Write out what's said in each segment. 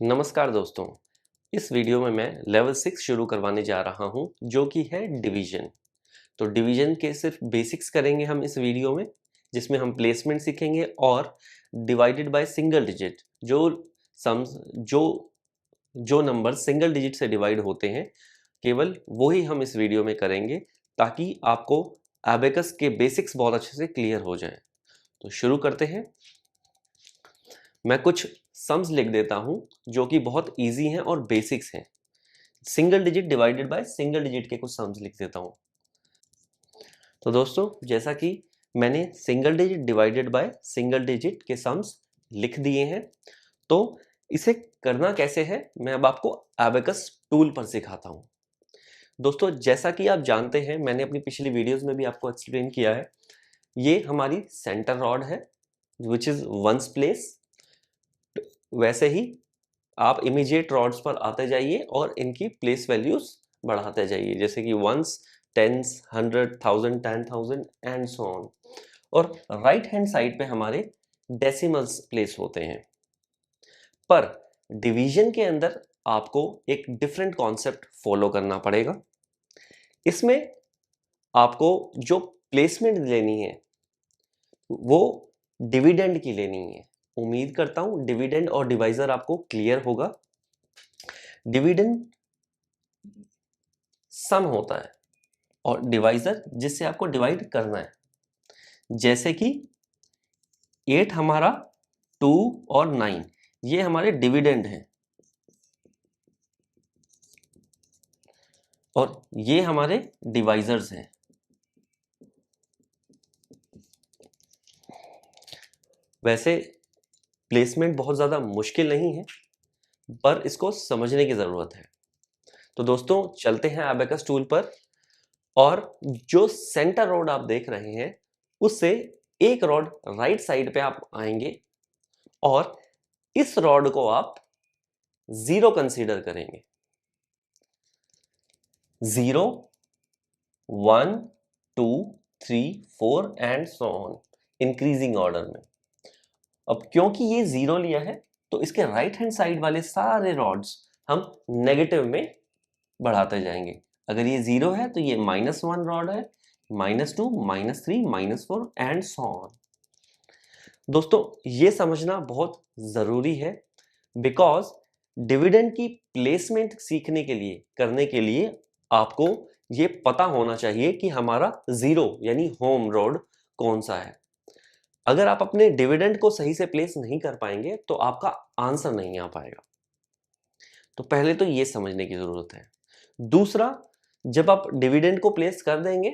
नमस्कार दोस्तों। इस वीडियो में मैं लेवल 6 शुरू करवाने जा रहा हूं जो कि है डिवीजन। तो डिवीजन के सिर्फ बेसिक्स करेंगे हम इस वीडियो में, जिसमें हम प्लेसमेंट सीखेंगे और डिवाइडेड बाय सिंगल डिजिट जो सम्स जो नंबर सिंगल डिजिट से डिवाइड होते हैं, केवल वो ही हम इस वीडियो में करेंगे ताकि आपको एबेकस के बेसिक्स बहुत अच्छे से क्लियर हो जाएं। तो शुरू करते हैं। मैं कुछ सम्स लिख देता हूं जो कि बहुत इजी हैं और बेसिक्स हैं। Single digit divided by single digit के कुछ सम्स लिख देता हूं। तो दोस्तों, जैसा कि मैंने single digit divided by single digit के सम्स लिख दिए हैं, तो इसे करना कैसे है मैं अब आपको एबेकस टूल पर सिखाता हूं। दोस्तों, जैसा कि आप जानते हैं, मैंने अपनी पिछली वीडियोस में भी आपको एक्सप्लेन किया है, ये हमारी सेंटर रॉड है विच इज वंस प्लेस। वैसे ही आप इमीडिएट रॉड्स पर आते जाइए और इनकी प्लेस वैल्यूज बढ़ाते जाइए, जैसे कि ones, tens, 100, 1000, 10,000 and so on. और राइट हैंड साइड पे हमारे डेसिमल्स प्लेस होते हैं। पर डिवीजन के अंदर आपको एक डिफरेंट कॉन्सेप्ट फॉलो करना पड़ेगा। इसमें आपको जो प्लेसमेंट लेनी है वो डिविडेंड की लेनी है। उम्मीद करता हूं डिविडेंड और डिवाइजर आपको क्लियर होगा। डिविडेंड सम होता है और डिवाइजर जिससे आपको डिवाइड करना है, जैसे कि 8 हमारा, 2 और 9 ये हमारे डिविडेंड हैं और ये हमारे डिवाइजर्स हैं। वैसे प्लेसमेंट बहुत ज़्यादा मुश्किल नहीं है, पर इसको समझने की ज़रूरत है। तो दोस्तों, चलते हैं एबेकस टूल पर और जो सेंटर रॉड आप देख रहे हैं उससे एक रॉड राइट साइड पे आप आएंगे और इस रॉड को आप 0 कंसीडर करेंगे। 0, 1, 2, 3, 4 and so on, increasing order में। अब क्योंकि ये 0 लिया है तो इसके राइट हैंड साइड वाले सारे रॉड्स हम नेगेटिव में बढ़ाते जाएंगे। अगर ये 0 है तो ये -1 रॉड है, -2, -3, -4 एंड सो ऑन। दोस्तों, ये समझना बहुत जरूरी है, बिकॉज डिविडेंड की प्लेसमेंट सीखने के लिए, करने के लिए आपको ये पता होना चाहिए कि हमारा 0 यानी होम रॉड कौन सा है। अगर आप अपने डिविडेंड को सही से प्लेस नहीं कर पाएंगे तो आपका आंसर नहीं आ पाएगा। तो पहले तो ये समझने की जरूरत है। दूसरा, जब आप डिविडेंड को प्लेस कर देंगे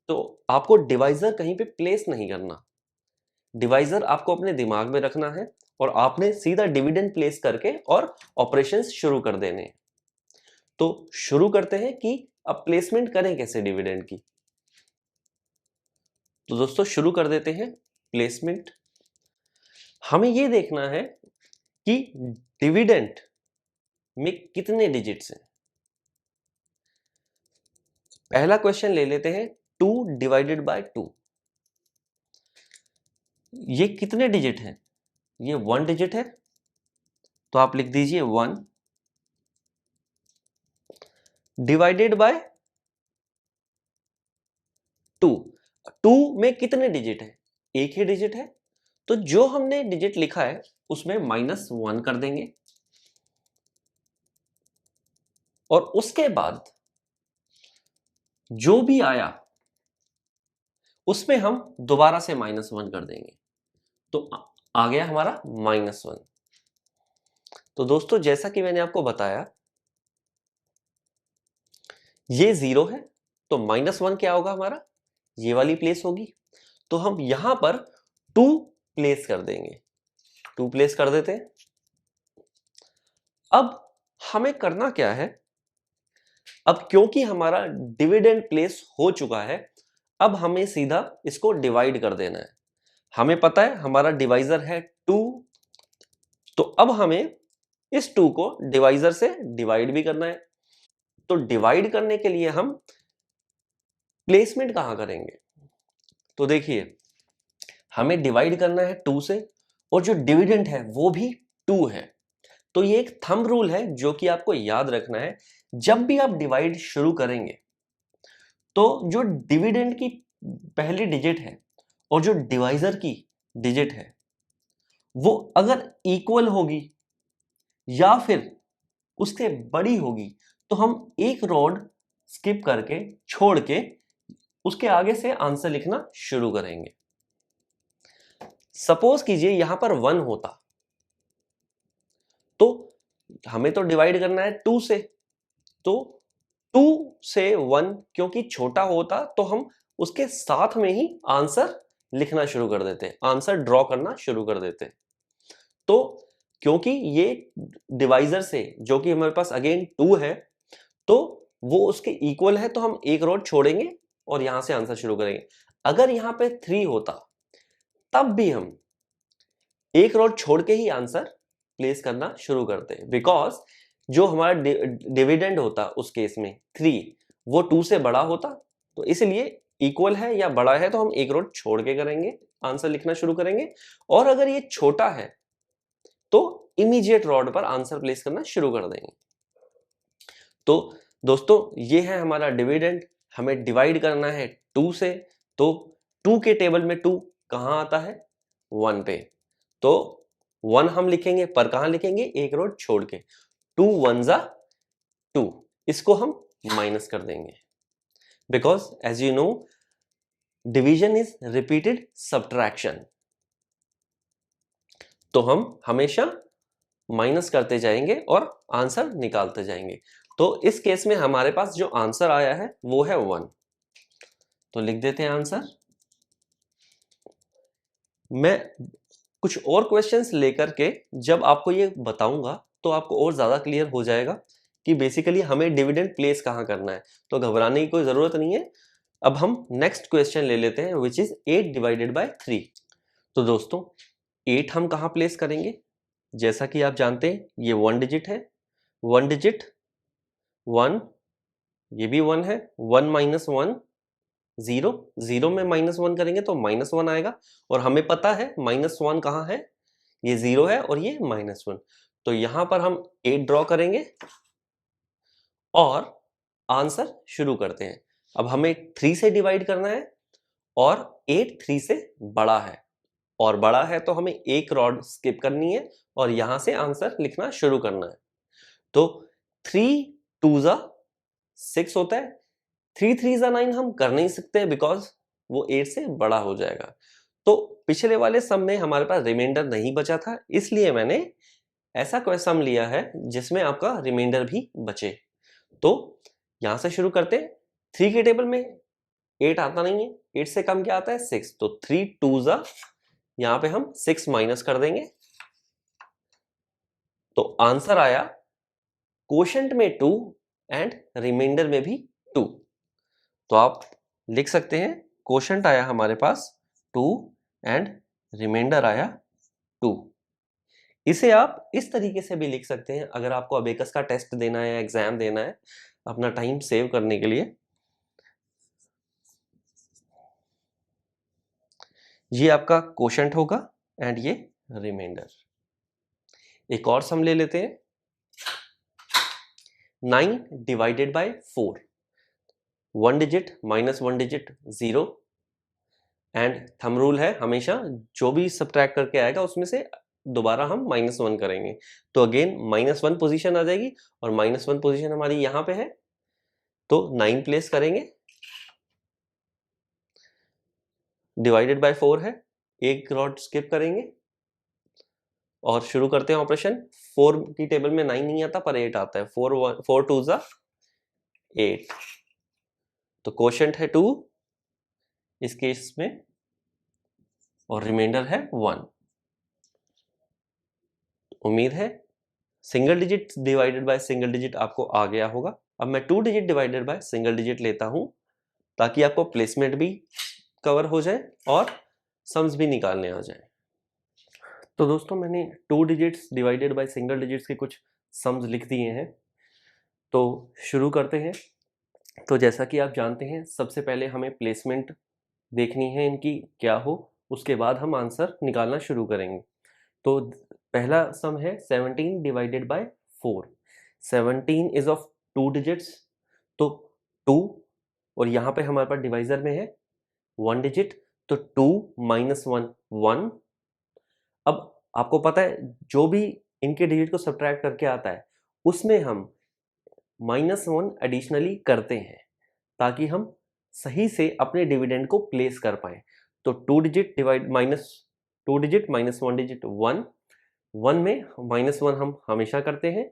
तो आपको डिवाइजर कहीं पे प्लेस नहीं करना। डिवाइजर आपको अपने दिमाग में रखना है और आपने सीधा डिविडेंड प्लेस करके और ऑपरेशंस शुरू कर देने हैं। तो शुरू करते हैं कि अब प्लेसमेंट करें कैसे डिविडेंड की। तो दोस्तों, शुरू कर देते हैं प्लेसमेंट। हमें यह देखना है कि डिविडेंड में कितने डिजिट्स हैं। पहला क्वेश्चन ले लेते हैं, 2 डिवाइडेड बाय 2। ये कितने डिजिट हैं? ये 1 डिजिट है, तो आप लिख दीजिए 1 डिवाइडेड बाय 2। 2 में कितने डिजिट है? एक ही डिजिट है, तो जो हमने डिजिट लिखा है उसमें -1 कर देंगे और उसके बाद जो भी आया उसमें हम दोबारा से -1 कर देंगे, तो आ गया हमारा -1। तो दोस्तों, जैसा कि मैंने आपको बताया, ये 0 है तो -1 क्या होगा हमारा? ये वाली प्लेस होगी। तो हम यहां पर 2 प्लेस कर देंगे। 2 प्लेस कर देते हैं। अब हमें करना क्या है? अब क्योंकि हमारा डिविडेंड प्लेस हो चुका है, अब हमें सीधा इसको डिवाइड कर देना है। हमें पता है हमारा डिवाइजर है 2, तो अब हमें इस 2 को डिवाइजर से डिवाइड भी करना है। तो डिवाइड करने के लिए हम प्लेसमेंट कहां करेंगे? तो देखिए, हमें डिवाइड करना है 2 से और जो डिविडेंड है वो भी 2 है। तो ये एक थंब रूल है जो कि आपको याद रखना है। जब भी आप डिवाइड शुरू करेंगे तो जो डिविडेंड की पहली डिजिट है और जो डिवाइजर की डिजिट है वो अगर इक्वल होगी या फिर उससे बड़ी होगी तो हम एक रॉड स्किप करके छोड़ के उसके आगे से आंसर लिखना शुरू करेंगे। सपोज कीजिए यहां पर 1 होता तो हमें तो डिवाइड करना है 2 से, तो 2 से 1 क्योंकि छोटा होता तो हम उसके साथ में ही आंसर लिखना शुरू कर देते, आंसर ड्रॉ करना शुरू कर देते। तो क्योंकि ये डिवाइजर से जो कि हमारे पास अगेन 2 है तो वो उसके इक्वल है तो हम एक रॉड छोड़ेंगे और यहां से आंसर शुरू करेंगे। अगर यहां पे 3 होता तब भी हम एक रॉड छोड़ के ही आंसर प्लेस करना शुरू करते हैं, बिकॉज जो हमारा डिविडेंड होता उस केस में 3 वो 2 से बड़ा होता, तो इसलिए इक्वल है या बड़ा है तो हम एक रॉड छोड़ के करेंगे, आंसर लिखना शुरू करेंगे। और अगर ये छोटा है तो इमीडिएट रॉड पर आंसर प्लेस करना शुरू कर देंगे। तो दोस्तों ये है हमारा डिविडेंड, हमें डिवाइड करना है 2 से, तो 2 के टेबल में 2 कहां आता है 1 पे, तो 1 हम लिखेंगे पर कहां लिखेंगे एक रॉड छोड़ के, 2 1 जा 2, इसको हम माइनस कर देंगे because as you know division is repeated subtraction, तो हम हमेशा माइनस करते जाएंगे और आंसर निकालते जाएंगे। तो इस केस में हमारे पास जो आंसर आया है वो है 1, तो लिख देते हैं आंसर। मैं कुछ और क्वेश्चंस लेकर के जब आपको ये बताऊंगा तो आपको और ज्यादा क्लियर हो जाएगा कि बेसिकली हमें डिविडेंड प्लेस कहां करना है, तो घबराने की कोई जरूरत नहीं है। अब हम नेक्स्ट क्वेश्चन ले लेते हैं विच इज 8 डिवाइडेड बाय 3। तो दोस्तों 8 हम कहां प्लेस करेंगे, जैसा कि आप जानते हैं ये 1 डिजिट है, 1 डिजिट 1, ये भी 1 है, 1 माइनस 1 0, 0 में माइनस 1 करेंगे तो माइनस 1 आएगा और हमें पता है माइनस 1 कहाँ है, ये 0 है और ये माइनस 1, तो यहां पर हम 8 ड्रॉ करेंगे और आंसर शुरू करते हैं। अब हमें 3 से डिवाइड करना है और 8 3 से बड़ा है और बड़ा है तो हमें एक रॉड स्किप करनी है और यहां से आंसर लिखना शुरू करना है। तो 3 2 जा 6 होता है, 3 3 जा 9 हम कर नहीं सकते बिकॉज वो 8 से बड़ा हो जाएगा। तो पिछले वाले सम में हमारे पास रिमाइंडर नहीं बचा था, इसलिए मैंने ऐसा कोई सम लिया है जिसमें आपका रिमाइंडर भी बचे। तो यहां से शुरू करते हैं। 3 के टेबल में 8 आता नहीं है, 8 से कम क्या आता है 6, तो 3 2 जा यहां पे हम 6 माइनस कर देंगे तो आंसर आया कोशेंट में 2 एंड रिमाइंडर में भी 2। तो आप लिख सकते हैं कोशेंट आया हमारे पास 2 एंड रिमाइंडर आया 2। इसे आप इस तरीके से भी लिख सकते हैं अगर आपको अबेकस का टेस्ट देना है, एग्जाम देना है अपना टाइम सेव करने के लिए। ये आपका कोशेंट होगा एंड ये रिमाइंडर। एक और सम ले लेते हैं। 9 divided by 4, 1 digit minus 1 digit 0 and thumb rule है हमेशा जो भी सब्ट्रैक्ट करके आएगा उसमें से दोबारा हम -1 करेंगे, तो अगेन -1 पोजीशन आ जाएगी और -1 पोजीशन हमारी यहां पे है, तो 9 प्लेस करेंगे, डिवाइडेड बाय 4 है, एक रॉड स्किप करेंगे और शुरू करते हैं ऑपरेशन। 4 की टेबल में 9 नहीं आता पर 8 आता है, 4 2 जा 8, तो कोशेंट है 2 इस केस में और रिमाइंडर है 1। उम्मीद है single digit divided by single digit आपको आ गया होगा। अब मैं 2 digit divided by single digit लेता हूं ताकि आपको प्लेसमेंट भी कवर हो जाए और सम्स भी निकालने आ जाए। तो दोस्तों मैंने 2 digits divided by single digits के कुछ सम्स लिख दिए हैं, तो शुरू करते हैं। तो जैसा कि आप जानते हैं सबसे पहले हमें प्लेसमेंट देखनी है इनकी क्या हो, उसके बाद हम आंसर निकालना शुरू करेंगे। तो पहला सम है 17 divided by 4। 17 is of 2 digits, तो 2, और यहाँ पे हमारे पास डिवाइजर में है 1 डिजिट, तो 2 माइनस 1 1। अब आपको पता है जो भी इनके डिजिट को सब्ट्रैक्ट करके आता है उसमें हम -1 एडिशनली करते हैं ताकि हम सही से अपने डिविडेंड को प्लेस कर पाए। तो 2 digit divide minus 2 digit minus 1 digit 1, 1 में -1 हम हमेशा करते हैं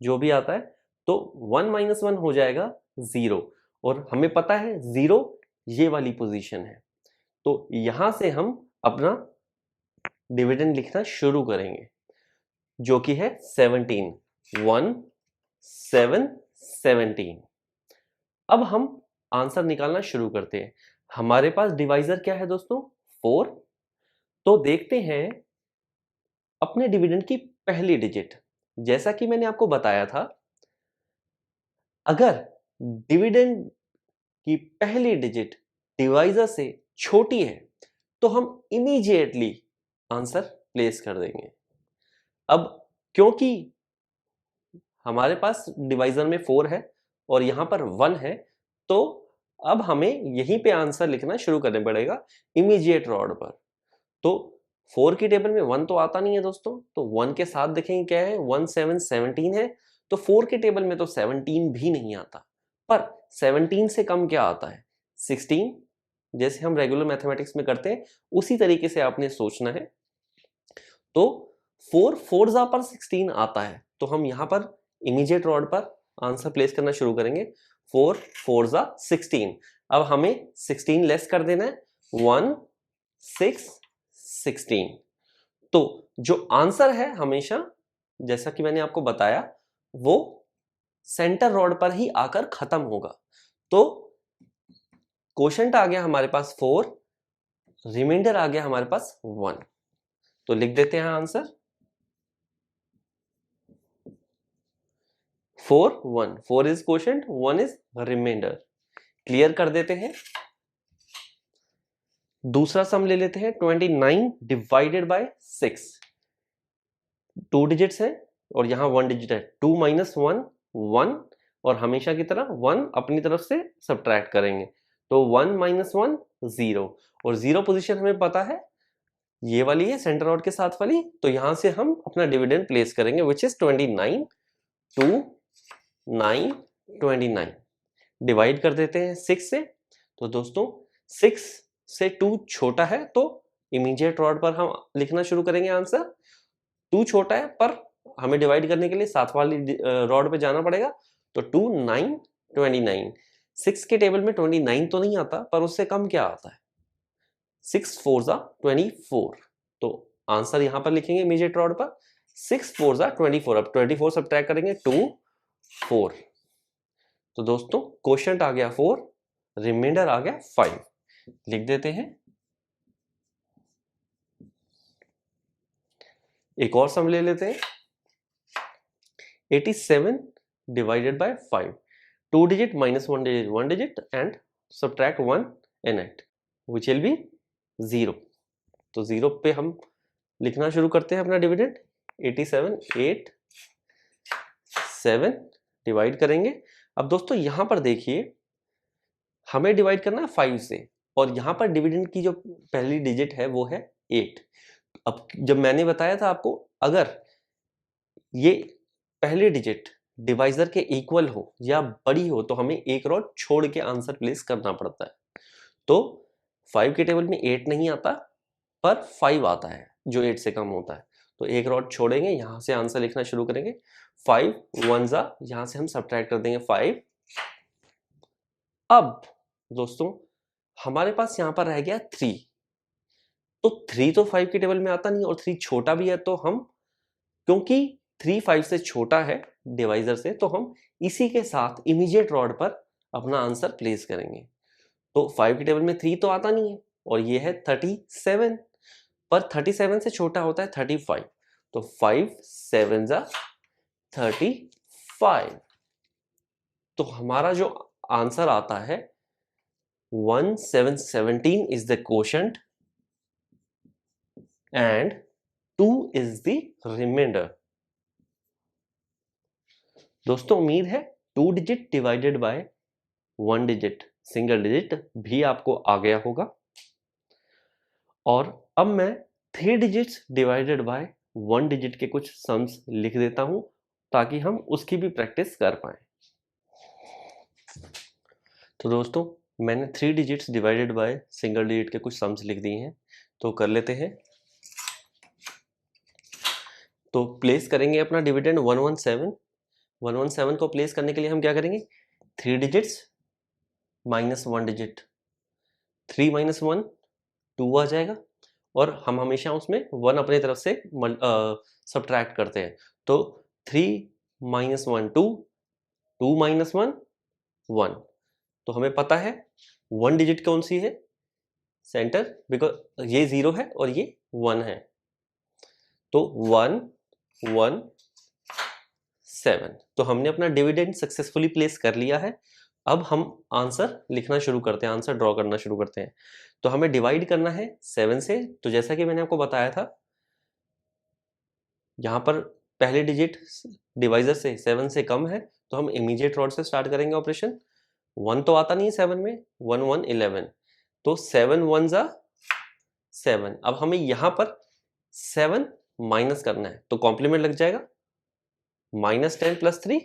जो भी आता है, तो 1 माइनस 1 हो जाएगा 0, और हमें पता है 0 ये वाली पोजीशन है। तो यहां से हम अपना डिविडेंड लिखना शुरू करेंगे जो कि है 17, 1 7 17। अब हम आंसर निकालना शुरू करते हैं। हमारे पास डिवाइजर क्या है दोस्तों? 4। तो देखते हैं अपने डिविडेंड की पहली डिजिट। जैसा कि मैंने आपको बताया था, अगर डिविडेंड की पहली डिजिट डिवाइजर से छोटी है तो हम इमीडिएटली आंसर प्लेस कर देंगे। अब क्योंकि हमारे पास डिवाइजर में 4 है और यहां पर 1 है, तो अब हमें यहीं पे आंसर लिखना शुरू करना पड़ेगा इमीडिएट रॉड पर। तो 4 की टेबल में 1 तो आता नहीं है दोस्तों, तो 1 के साथ देखेंगे क्या है, 1 7 17 है, तो 4 की टेबल में तो 17 भी नहीं आता, पर 17 से कम क्या आता है, 16। जैसे हम रेगुलर मैथमेटिक्स में करते हैं उसी तरीके से आपने सोचना है। तो 4 4 पर 16 आता है, तो हम यहां पर इमीडिएट रॉड पर आंसर प्लेस करना शुरू करेंगे। 4 4 16। अब हमें 16 लेस कर देना है, 1 6 16। तो जो आंसर है हमेशा, जैसा कि मैंने आपको बताया, वो सेंटर रॉड पर ही आकर खत्म होगा। तो क्वोशंट आ गया हमारे पास 4, रिमाइंडर आ गया हमारे पास 1। तो लिख देते हैं answer 4 1। 4 is quotient, 1 is remainder. Clear कर देते हैं। दूसरा सम ले लेते हैं 29 डिवाइडेड बाय 6। 2 डिजिट्स है और यहां 1 डिजिट है, 2 माइनस 1 1, और हमेशा की तरह 1 अपनी तरफ से सब्ट्रैक्ट करेंगे, तो 1 माइनस 1 0, और 0 पोजीशन हमें पता है ये वाली है सेंटर रॉड के साथ वाली, तो यहां से हम अपना डिविडेंड प्लेस करेंगे विच इज 29। 2 9 29 डिवाइड कर देते हैं 6 से। तो दोस्तों 6 से 2 छोटा है, तो इमीडिएट रॉड पर हम लिखना शुरू करेंगे आंसर। 2 छोटा है पर हमें डिवाइड करने के लिए साथ वाली रॉड पे जाना पड़ेगा, तो 2 9 29। 6 के टेबल में 29 तो नहीं आता, पर उससे कम क्या आता है, 6 4 24। तो आंसर यहां पर लिखेंगे इमीडिएट रॉड पर 6 4 24। अब 24 सब्ट्रैक्ट करेंगे 2 4। तो दोस्तों क्वोशंट आ गया 4, रिमाइंडर आ गया 5। लिख देते हैं। एक और सम ले लेते हैं 87 divided by 5। 2 digit minus 1 digit and subtract 1 in it which will be 0। तो 0 पे हम लिखना शुरू करते हैं अपना डिविडेंड। 87 8 7 डिवाइड करेंगे। अब दोस्तों यहां पर देखिए हमें डिवाइड करना है 5 से, और यहां पर डिविडेंड की जो पहली डिजिट है वो है 8। अब जब मैंने बताया था आपको, अगर ये पहली डिजिट डिवाइजर के इक्वल हो या बड़ी हो तो हमें एक रॉड छोड़ के आंसर प्लेस करना पड़ता है। तो 5 के टेबल में 8 नहीं आता, पर 5 आता है जो 8 से कम होता है, तो एक रॉड छोड़ेंगे, यहां से आंसर लिखना शुरू करेंगे। 5 1 यहां से हम सब्ट्रैक्ट कर देंगे 5। अब दोस्तों हमारे पास यहां पर रह गया 3। तो 3 तो 5 की टेबल में आता नहीं और 3 छोटा भी है, तो हम, क्योंकि 3 5 से छोटा है डिवाइजर से, तो हम इसी के साथ इमीडिएट रॉड पर अपना आंसर प्लेस करेंगे। तो 5 की टेबल में 3 तो आता नहीं है, और ये है 37, पर 37 से छोटा होता है 35, तो 5 7 35। तो हमारा जो आंसर आता है 1717 is the quotient, and 2 is the remainder. दोस्तों उम्मीद है 2 digit divided by 1 digit, single digit भी आपको आ गया होगा। और अब मैं 3 डिजिट्स डिवाइडेड बाय 1 डिजिट के कुछ सम्स लिख देता हूं ताकि हम उसकी भी प्रैक्टिस कर पाए। तो दोस्तों मैंने 3 digits divided by single digit के कुछ सम्स लिख दिए हैं, तो कर लेते हैं। तो प्लेस करेंगे अपना डिविडेंड 117। 117 को प्लेस करने के लिए हम क्या करेंगे, 3 डिजिट्स माइनस 1 डिजिट, 3 माइनस 1 2 आ जाएगा, और हम हमेशा उसमें 1 अपने तरफ से सब्ट्रैक्ट करते हैं। तो 3 माइनस 1 2, 2 माइनस 1 1। तो हमें पता है 1 डिजिट कौन सी है, सेंटर, बिकॉज ये 0 है और ये 1 है। तो 1 1 7। तो हमने अपना डिविडेंड सक्सेसफुली प्लेस कर लिया है। अब हम आंसर लिखना शुरू करते हैं, आंसर ड्रॉ करना शुरू करते हैं। तो हमें डिवाइड करना है 7 से। तो जैसा कि मैंने आपको बताया था, यहाँ पर पहले डिजिट डिवाइजर से 7 से कम है, तो हम इमीडिएट रॉड से स्टार्ट करेंगे ऑपरेशन। 1 तो आता नहीं है 7 में, 1 1 11, तो 7 1 जा 7। अब हमें यहाँ पर 7 माइनस करना है, तो कॉम्प्लीमेंट लग जाएगा -10 + 3।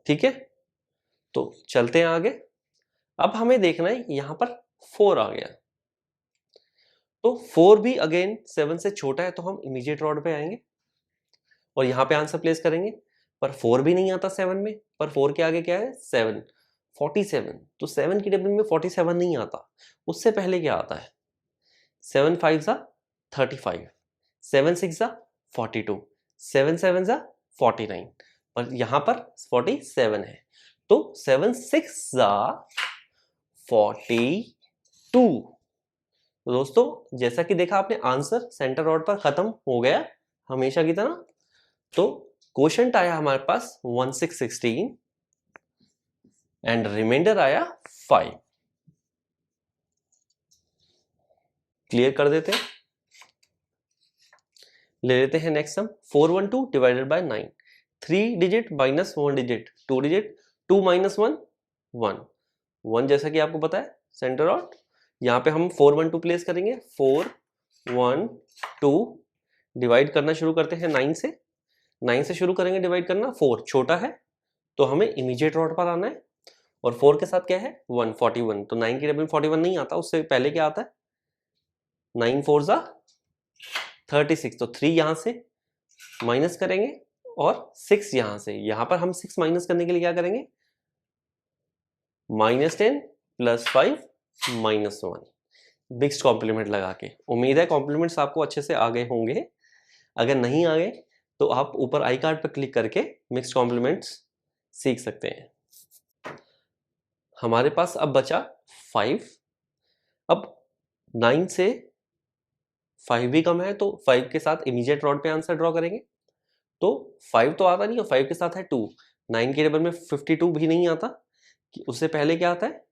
ठीक है, तो चलते हैं आगे। अब हमें देखना है यहाँ पर 4 आ गया, तो 4 भी अगेन 7 से छोटा है, तो हम इमीडिएट रॉड पे आएंगे और यहाँ पे आंसर प्लेस करेंगे। पर 4 भी नहीं आता 7 में, पर 4 के आगे क्या है 7, 47। तो 7 की टेबल में 47 नहीं आता, उससे पहले क्या आता है 7 5 जा 35, 7 6 जा 42, 7 7 जा 49, पर यहाँ पर 47 है, तो 7 6 जा 42। तो दोस्तों जैसा कि देखा आपने, आंसर सेंटर रॉड पर खत्म हो गया हमेशा की तरह। तो क्वोशंट आया हमारे पास 1616 एंड रिमाइंडर आया 5। क्लियर कर देते हैं। ले लेते हैं next sum, 412 divided by 9। 3 digit minus 1 digit, 2 digit, 2 minus 1 1 1, जैसा कि आपको पता है सेंटर रॉड। यहाँ पे हम 412 प्लेस करेंगे, 4 1 2, डिवाइड करना शुरू करते हैं 9 से। 9 से शुरू करेंगे डिवाइड करना, 4 छोटा है तो हमें इमीडिएट रॉड पर आना है, और 4 के साथ क्या है 1 41। तो 9 की टेबल में 41 नहीं आता, उससे पहले क्या आता है 9 4 जा 36। तो 3 यहां से माइनस करेंगे और 6 यहां से। यहां पर हम 6 माइनस करने के लिए क्या करेंगे, -10 + 5 -1, मिक्स्ड कॉम्प्लीमेंट लगा के। उम्मीद है कॉम्प्लीमेंट्स आपको अच्छे से आ गए होंगे। अगर नहीं आ गए तो आप ऊपर आई कार्ड पर क्लिक करके मिक्स्ड कॉम्प्लीमेंट्स सीख सकते हैं। हमारे पास अब बचा 5। अब 9 से 5 भी कम है, तो 5 के साथ इमीडिएट रॉड पे आंसर ड्रॉ करेंगे। तो 5 तो आता नहीं है, 5 के साथ है 2। 9 के टेबल में 52 भी नहीं आता, उससे पहले क्या आता है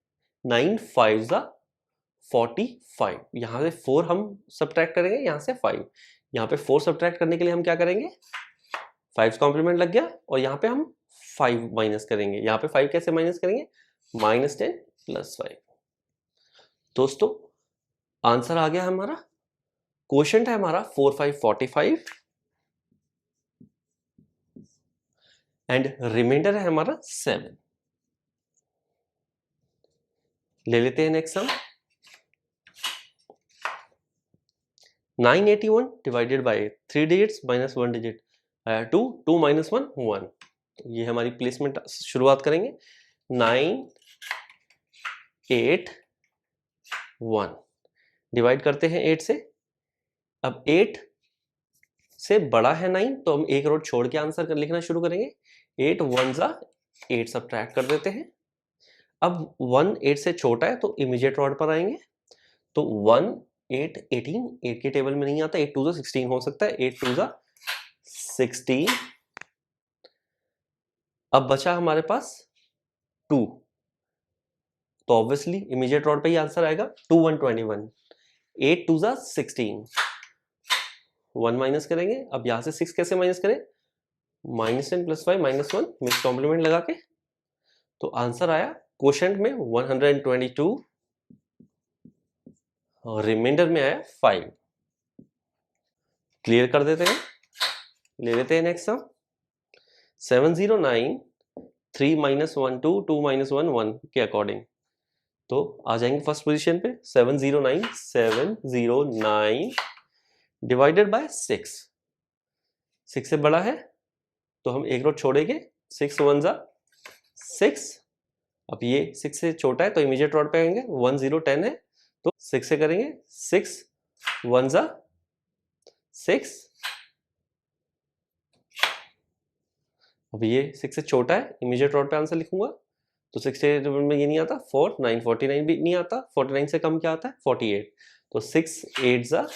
9 5 जा 45। यहाँ से 4 हम सब्ट्रैक्ट करेंगे, यहाँ से 5। यहाँ पे 4 सब्ट्रैक्ट करने के लिए हम क्या करेंगे, 5 कॉम्प्लीमेंट लग गया, और यहाँ पे हम 5 माइनस करेंगे। यहाँ पे 5 कैसे माइनस करेंगे, -10 + 5। दोस्तों आंसर आ गया हमारा, क्वोशंट है हमारा 4 5 45 एंड रिमाइंडर है हमारा 7। ले लेते हैं next sum, 981 divided by 3 digits minus 1 digit, 2 2 minus 1 1। ये हमारी प्लेसमेंट शुरुआत करेंगे 9 8 1, डिवाइड करते हैं 8 से। अब 8 से बड़ा है 9, तो हम एक रोड छोड़ के आंसर लिखना शुरू करेंगे। 8 1 जा 8 सब्ट्रैक्ट कर देते हैं। अब 1 8 से छोटा है, तो इमीडिएट रॉड पर आएंगे। तो 1 8 18, 8 के टेबल में नहीं आता, 8 2 जा 16 हो सकता है, 8 2 जा 16। अब बचा हमारे पास 2, तो ऑब्वियसली इमीडिएट रॉड पे ही आंसर आएगा 2 1 21। 8 टू ज़ा 16, 1 माइनस करेंगे। अब यहाँ से 6 कैसे माइनस करें? -10 + 5 -1 मिक्स कॉम्प्लीमेंट लगा के। तो आंसर आया क्वोशंट में 122 और रिमाइंडर में आया 5। क्लियर कर देते हैं, ले लेते हैं नेक्स्ट सम। 709 3 - 1 2 2 - 1 1 के अकॉर्डिंग। तो आ जाएंगे फर्स्ट पोजीशन पे। 709 डिवाइडेड बाय 6। 6 से बड़ा है तो हम एक रो छोड़ेंगे। 6 1 ज़ा 6। अब ये 6 से छोटा है तो इमीडिएट रॉड पे आएंगे। 1 0 10 है तो 6 से करेंगे। 6 1 ज़ा 6। अब ये 6 से छोटा है, इमीडिएट रॉड पे आंसर लिखूंगा। तो 6 के टेबल में ये नहीं आता। 4 9 49 भी नहीं आता। 49 से कम क्या आता है? 48। तो 6 8 ज़ा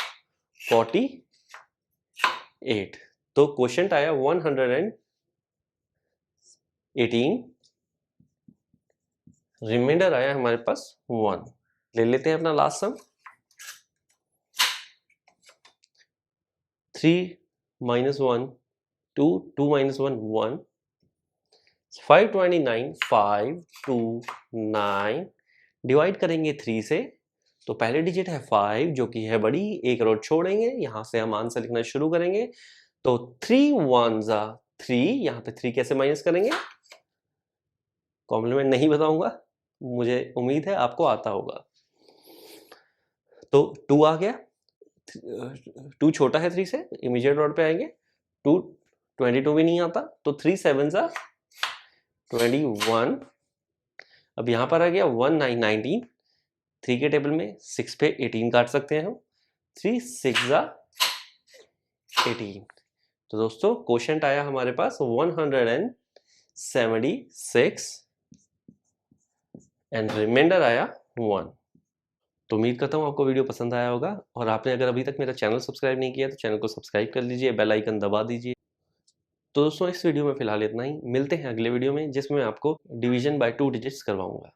48। तो क्वोशंट आया 118। रिमाइंडर आया हमारे पास 1। ले लेते हैं अपना लास्ट सम। 3 - 1 2 2 - 1 1 529 529 डिवाइड करेंगे 3 से। तो पहले डिजिट है 5 जो कि है बड़ी, एक रोड छोड़ेंगे। यहां से हम आंसर लिखना शुरू करेंगे। तो 3 1 ज़ा 3, यहां पे 3 कैसे माइनस करेंगे? कॉम्प्लीमेंट नहीं बताऊंगा, मुझे उम्मीद है आपको आता होगा। तो 2 आ गया। 2 छोटा है 3 से, इमीडिएट रॉड पे आएंगे। 2 22 भी नहीं आता। तो 3 7 ज़ा 21। अब यहां पर आ गया 1 9 19। 3 के टेबल में 6 पे 18 काट सकते हैं हम। 3 6 ज़ा 18। तो दोस्तों क्वोशंट आया हमारे पास 176 एंड रिमाइंडर आया 1। तो उम्मीद करता हूँ आपको वीडियो पसंद आया होगा। और आपने अगर अभी तक मेरा चैनल सब्सक्राइब नहीं किया तो चैनल को सब्सक्राइब कर लीजिए, बेल आइकन दबा दीजिए। तो दोस्तों इस वीडियो में फिलहाल इतना ही। मिलते हैं अगले वीडियो में जिसमें मैं आपको डिवीजन बाय 2 डिजिट्स करवाऊंगा।